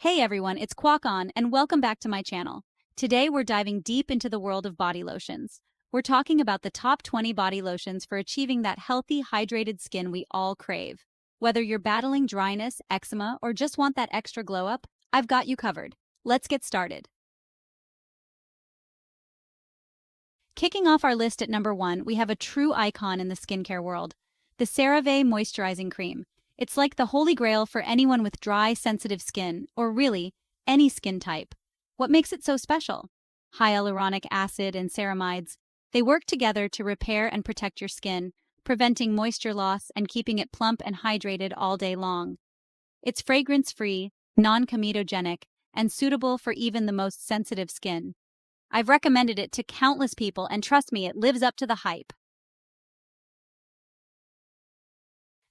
Hey everyone, it's Kwakon, and welcome back to my channel. Today we're diving deep into the world of body lotions. We're talking about the top 20 body lotions for achieving that healthy, hydrated skin we all crave. Whether you're battling dryness, eczema, or just want that extra glow up, I've got you covered. Let's get started. Kicking off our list at number 1, we have a true icon in the skincare world, the CeraVe Moisturizing Cream. It's like the holy grail for anyone with dry, sensitive skin, or really, any skin type. What makes it so special? Hyaluronic acid and ceramides. They work together to repair and protect your skin, preventing moisture loss and keeping it plump and hydrated all day long. It's fragrance-free, non-comedogenic, and suitable for even the most sensitive skin. I've recommended it to countless people, and trust me, it lives up to the hype.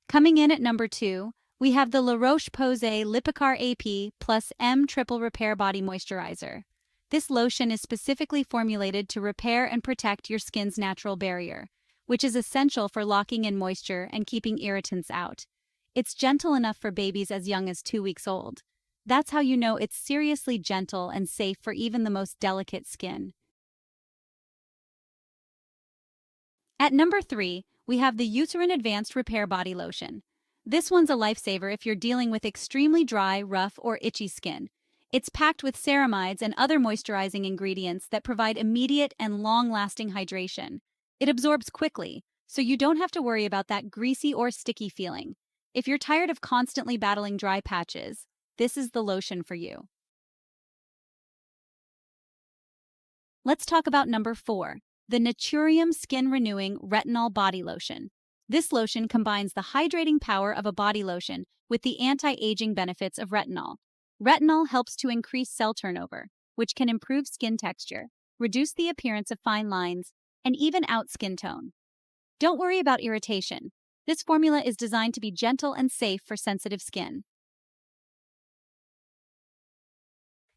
Coming in at number 2, we have the Roche-Posay Lipikar AP plus M Triple Repair Body Moisturizer. This lotion is specifically formulated to repair and protect your skin's natural barrier, which is essential for locking in moisture and keeping irritants out. It's gentle enough for babies as young as 2 weeks old. That's how you know it's seriously gentle and safe for even the most delicate skin. At number 3, we have the Eucerin Advanced Repair Body Lotion. This one's a lifesaver if you're dealing with extremely dry, rough, or itchy skin. It's packed with ceramides and other moisturizing ingredients that provide immediate and long-lasting hydration. It absorbs quickly, so you don't have to worry about that greasy or sticky feeling. If you're tired of constantly battling dry patches, this is the lotion for you. Let's talk about number 4. The Naturium Skin Renewing Retinol Body Lotion. This lotion combines the hydrating power of a body lotion with the anti-aging benefits of retinol. Retinol helps to increase cell turnover, which can improve skin texture, reduce the appearance of fine lines, and even out skin tone. Don't worry about irritation. This formula is designed to be gentle and safe for sensitive skin.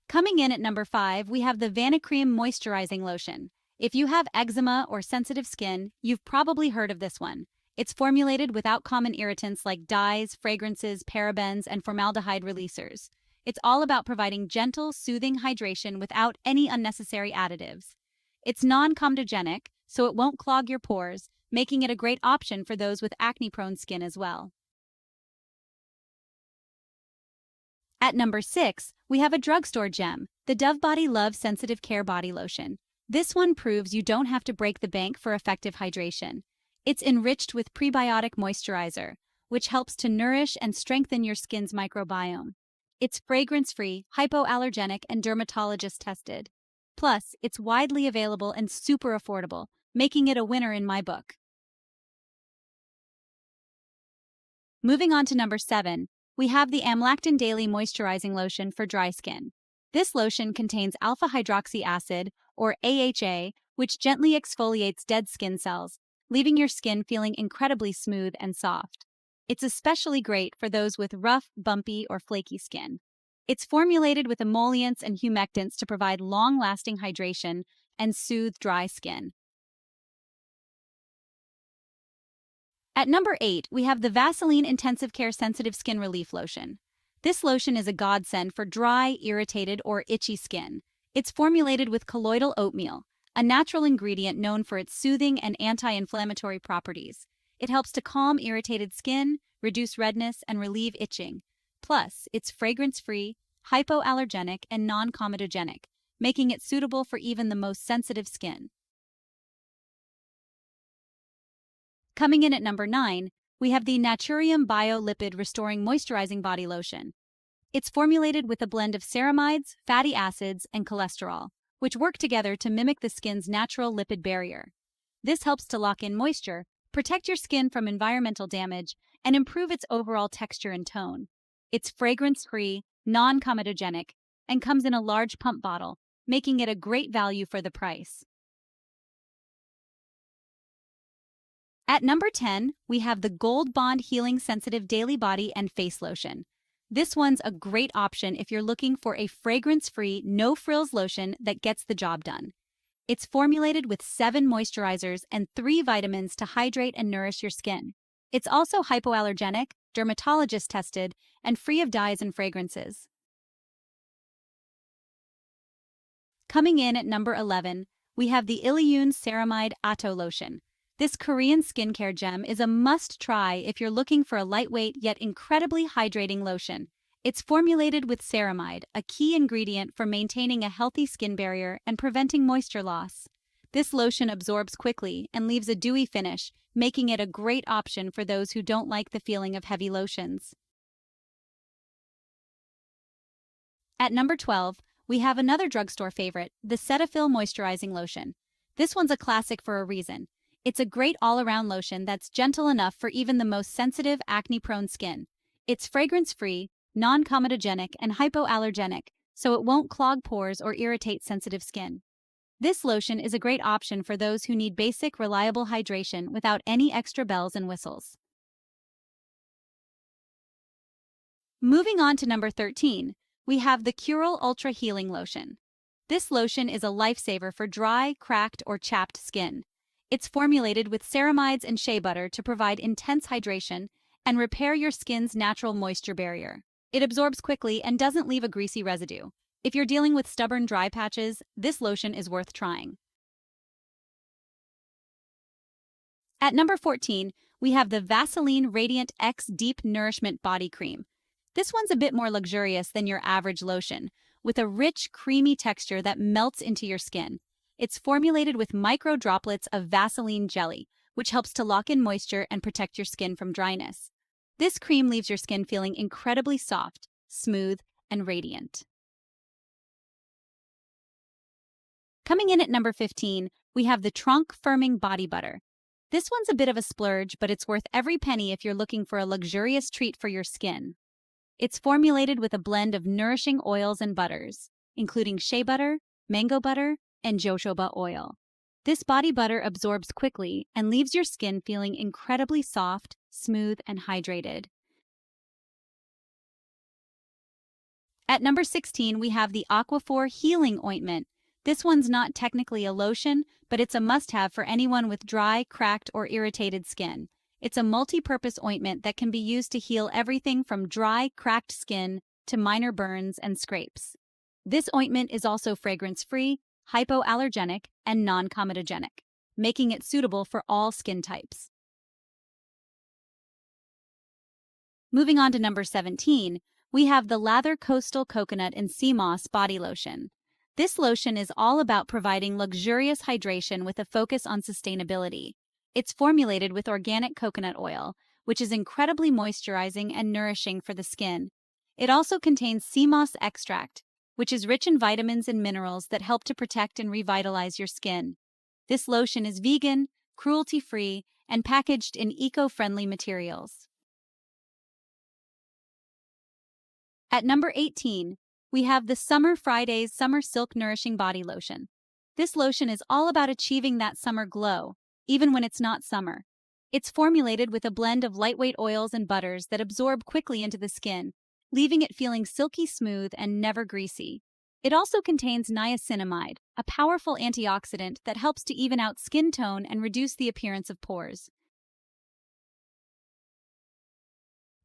Coming in at number 5, we have the Vanicream Moisturizing Lotion. If you have eczema or sensitive skin, you've probably heard of this one. It's formulated without common irritants like dyes, fragrances, parabens, and formaldehyde releasers. It's all about providing gentle, soothing hydration without any unnecessary additives. It's non-comedogenic, so it won't clog your pores, making it a great option for those with acne-prone skin as well. At number 6, we have a drugstore gem, the Dove Body Love Sensitive Care Body Lotion. This one proves you don't have to break the bank for effective hydration. It's enriched with prebiotic moisturizer, which helps to nourish and strengthen your skin's microbiome. It's fragrance-free, hypoallergenic, and dermatologist-tested. Plus, it's widely available and super affordable, making it a winner in my book. Moving on to number 7, we have the Amlactin Daily Moisturizing Lotion for dry skin. This lotion contains alpha-hydroxy acid, or AHA, which gently exfoliates dead skin cells, leaving your skin feeling incredibly smooth and soft. It's especially great for those with rough, bumpy, or flaky skin. It's formulated with emollients and humectants to provide long-lasting hydration and soothe dry skin. At number 8, we have the Vaseline Intensive Care Sensitive Skin Relief Lotion. This lotion is a godsend for dry, irritated, or itchy skin. It's formulated with colloidal oatmeal, a natural ingredient known for its soothing and anti-inflammatory properties. It helps to calm irritated skin, reduce redness, and relieve itching. Plus, it's fragrance-free, hypoallergenic, and non-comedogenic, making it suitable for even the most sensitive skin. Coming in at number 9, we have the Naturium Bio-Lipid Restoring Moisturizing Body Lotion. It's formulated with a blend of ceramides, fatty acids, and cholesterol, which work together to mimic the skin's natural lipid barrier. This helps to lock in moisture, protect your skin from environmental damage, and improve its overall texture and tone. It's fragrance-free, non-comedogenic, and comes in a large pump bottle, making it a great value for the price. At number 10, we have the Gold Bond Healing Sensitive Daily Body and Face Lotion. This one's a great option if you're looking for a fragrance-free, no-frills lotion that gets the job done. It's formulated with 7 moisturizers and 3 vitamins to hydrate and nourish your skin. It's also hypoallergenic, dermatologist-tested, and free of dyes and fragrances. Coming in at number 11, we have the Ceramide Atto Lotion. This Korean skincare gem is a must-try if you're looking for a lightweight yet incredibly hydrating lotion. It's formulated with ceramide, a key ingredient for maintaining a healthy skin barrier and preventing moisture loss. This lotion absorbs quickly and leaves a dewy finish, making it a great option for those who don't like the feeling of heavy lotions. At number 12, we have another drugstore favorite, the Cetaphil Moisturizing Lotion. This one's a classic for a reason. It's a great all-around lotion that's gentle enough for even the most sensitive, acne-prone skin. It's fragrance-free, non-comedogenic, and hypoallergenic, so it won't clog pores or irritate sensitive skin. This lotion is a great option for those who need basic, reliable hydration without any extra bells and whistles. Moving on to number 13, we have the Curel Ultra Healing Lotion. This lotion is a lifesaver for dry, cracked, or chapped skin. It's formulated with ceramides and shea butter to provide intense hydration and repair your skin's natural moisture barrier. It absorbs quickly and doesn't leave a greasy residue. If you're dealing with stubborn dry patches, this lotion is worth trying. At number 14, we have the Vaseline Radiant X Deep Nourishment Body Cream. This one's a bit more luxurious than your average lotion, with a rich, creamy texture that melts into your skin. It's formulated with micro droplets of Vaseline jelly, which helps to lock in moisture and protect your skin from dryness. This cream leaves your skin feeling incredibly soft, smooth, and radiant. Coming in at number 15, we have the Trunk Firming Body Butter. This one's a bit of a splurge, but it's worth every penny if you're looking for a luxurious treat for your skin. It's formulated with a blend of nourishing oils and butters, including shea butter, mango butter, and jojoba oil. This body butter absorbs quickly and leaves your skin feeling incredibly soft, smooth, and hydrated. At number 16, we have the Aquaphor Healing Ointment. This one's not technically a lotion, but it's a must-have for anyone with dry, cracked, or irritated skin. It's a multi-purpose ointment that can be used to heal everything from dry, cracked skin to minor burns and scrapes. This ointment is also fragrance-free, hypoallergenic, and non-comedogenic, making it suitable for all skin types. Moving on to number 17, we have the Lather Coastal Coconut and Sea Moss Body Lotion. This lotion is all about providing luxurious hydration with a focus on sustainability. It's formulated with organic coconut oil, which is incredibly moisturizing and nourishing for the skin. It also contains sea moss extract, which is rich in vitamins and minerals that help to protect and revitalize your skin. This lotion is vegan, cruelty-free, and packaged in eco-friendly materials. At number 18, we have the Summer Fridays Summer Silk Nourishing Body Lotion. This lotion is all about achieving that summer glow, even when it's not summer. It's formulated with a blend of lightweight oils and butters that absorb quickly into the skin, leaving it feeling silky smooth and never greasy. It also contains niacinamide, a powerful antioxidant that helps to even out skin tone and reduce the appearance of pores.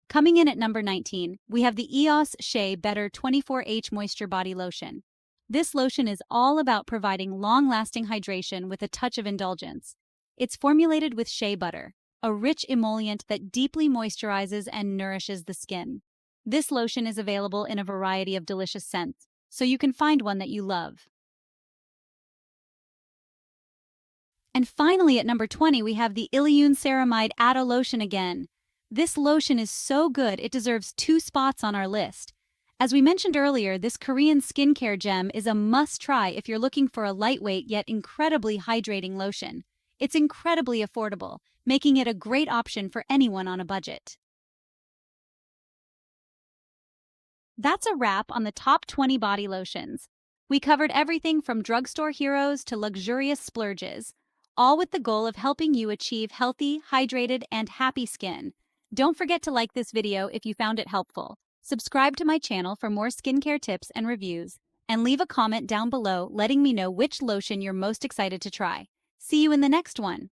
Coming in at number 19, we have the EOS Shea Better 24H Moisture Body Lotion. This lotion is all about providing long-lasting hydration with a touch of indulgence. It's formulated with shea butter, a rich emollient that deeply moisturizes and nourishes the skin. This lotion is available in a variety of delicious scents, so you can find one that you love. And finally, at number 20, we have the Ceramide Atto Lotion again. This lotion is so good it deserves 2 spots on our list. As we mentioned earlier, this Korean skincare gem is a must-try if you're looking for a lightweight yet incredibly hydrating lotion. It's incredibly affordable, making it a great option for anyone on a budget. That's a wrap on the top 20 body lotions. We covered everything from drugstore heroes to luxurious splurges, all with the goal of helping you achieve healthy, hydrated, and happy skin. Don't forget to like this video if you found it helpful. Subscribe to my channel for more skincare tips and reviews, and leave a comment down below letting me know which lotion you're most excited to try. See you in the next one.